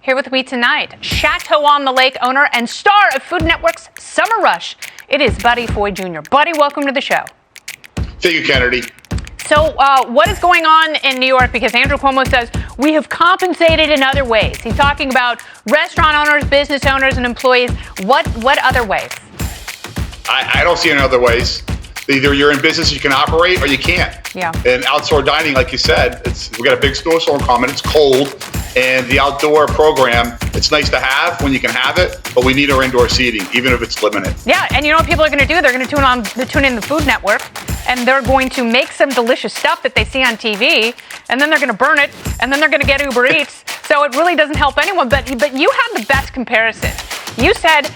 Here with me tonight, Chateau on the Lake owner and star of Food Network's Summer Rush. It is Buddy Foy Jr. Buddy, welcome to the show. Thank you, Kennedy. So what is going on in New York? Because Andrew Cuomo says we have compensated in other ways. He's talking about restaurant owners, business owners, and employees. What other ways? I don't see any other ways. Either you're in business, you can operate, or you can't. Yeah. And outdoor dining, like you said, we got a big snowstorm coming. It's cold, and the outdoor program, it's nice to have when you can have it, but we need our indoor seating, even if it's limited. Yeah, and you know what people are going to do? They're going to tune in the Food Network, and they're going to make some delicious stuff that they see on TV, and then they're going to burn it, and then they're going to get Uber Eats. So it really doesn't help anyone. But you had the best comparison. You said,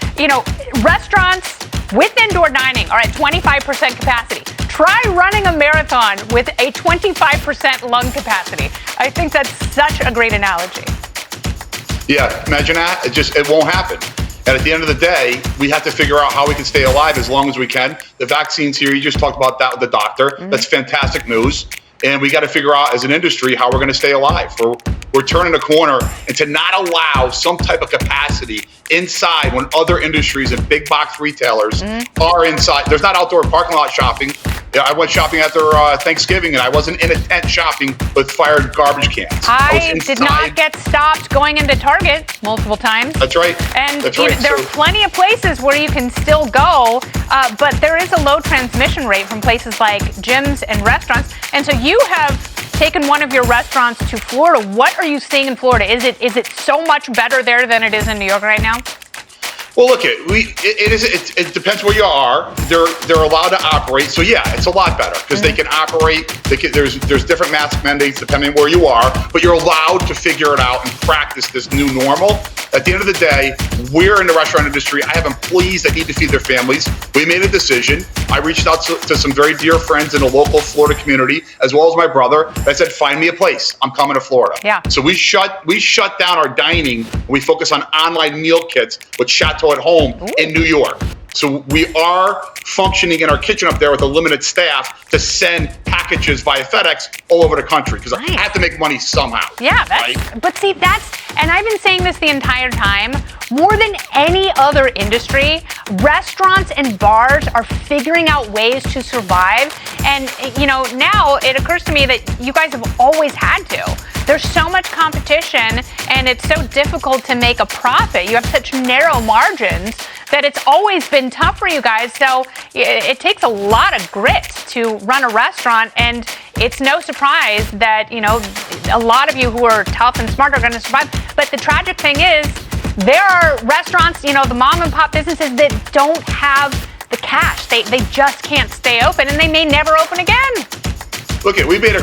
restaurants with indoor dining are at 25% capacity. Try running a marathon with a 25% lung capacity. I think that's such a great analogy. Yeah, imagine that. It won't happen. And at the end of the day, we have to figure out how we can stay alive as long as we can. The vaccines here, you just talked about that with the doctor. Mm-hmm. That's fantastic news. And we got to figure out as an industry how we're going to stay alive. We're turning a corner, and to not allow some type of capacity inside when other industries and big box retailers are inside. There's not outdoor parking lot shopping. Yeah, I went shopping after Thanksgiving, and I wasn't in a tent shopping with fired garbage cans. I did not get stopped going into Target multiple times. That's right. And there are plenty of places where you can still go, but there is a low transmission rate from places like gyms and restaurants. And so you have taken one of your restaurants to Florida. What are you seeing in Florida? Is it so much better there than it is in New York right now? Well, look, it depends where you are. They're allowed to operate, so yeah, it's a lot better because they can operate. There's different mask mandates depending on where you are, but you're allowed to figure it out and practice this new normal. At the end of the day, we're in the restaurant industry. I have employees that need to feed their families. We made a decision. I reached out to some very dear friends in the local Florida community, as well as my brother. I said, "Find me a place. I'm coming to Florida." Yeah. So we shut down our dining. We focus on online meal kits with Chateau at home in New York. So we are functioning in our kitchen up there with a limited staff to send packages via FedEx all over the country because I have to make money somehow. Yeah, but see, and I've been saying this the entire time, more than any other industry, restaurants and bars are figuring out ways to survive. And, now it occurs to me that you guys have always had to. There's so much competition, and it's so difficult to make a profit. You have such narrow margins that it's always been tough for you guys. So it takes a lot of grit to run a restaurant, and it's no surprise that, a lot of you who are tough and smart are going to survive. But the tragic thing is there are restaurants, the mom and pop businesses that don't have the cash. They just can't stay open, and they may never open again. Look, we made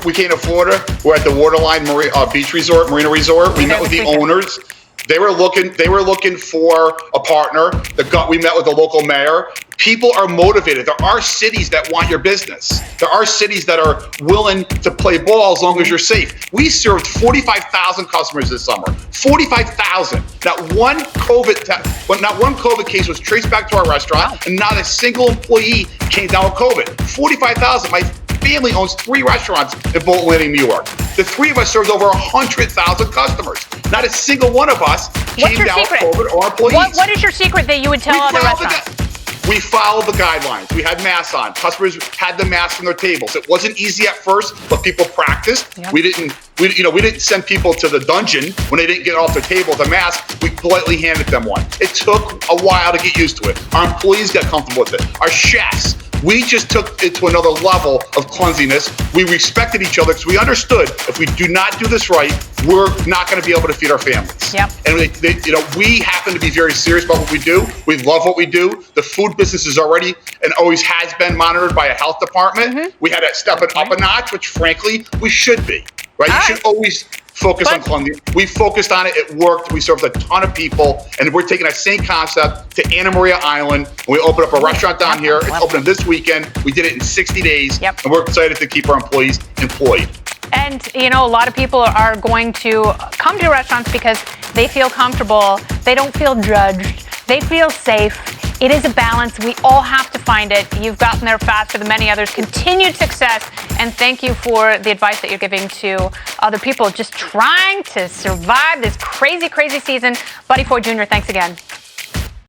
we came to Florida. We're at the Waterline Marina Resort. We met with the owners. They were looking for a partner. We met with the local mayor. People are motivated. There are cities that want your business. There are cities that are willing to play ball as long as you're safe. We served 45,000 customers this summer. 45,000. Not one COVID case was traced back to our restaurant, and not a single employee came down with COVID. 45,000. My family owns 3 restaurants in Bolton Landing, New York. The 3 of us served over 100,000 customers. Not a single one of us came down with COVID or employees. What is your secret that you would tell other restaurants? We followed the guidelines. We had masks on. Customers had the masks on their tables. It wasn't easy at first, but people practiced. Yep. We didn't send people to the dungeon when they didn't get off their table with a mask. We politely handed them one. It took a while to get used to it. Our employees got comfortable with it. Our chefs. We just took it to another level of cleanliness. We respected each other because we understood if we do not do this right, we're not going to be able to feed our families. Yep. And we happen to be very serious about what we do. We love what we do. The food business is already and always has been monitored by a health department. We had to step it up a notch, which frankly we should be. Right? You should always focus on cleanliness. We focused on it. It worked. We served a ton of people. And we're taking that same concept to Anna Maria Island. We opened up a restaurant down here. It's opening this weekend. We did it in 60 days. And we're excited to keep our employees employed. And, a lot of people are going to come to restaurants because they feel comfortable. They don't feel judged. They feel safe. It is a balance. We all have to find it. You've gotten there faster than many others. Continued success And thank you for the advice that you're giving to other people just trying to survive this crazy, crazy season. Buddy Foy Jr., thanks again.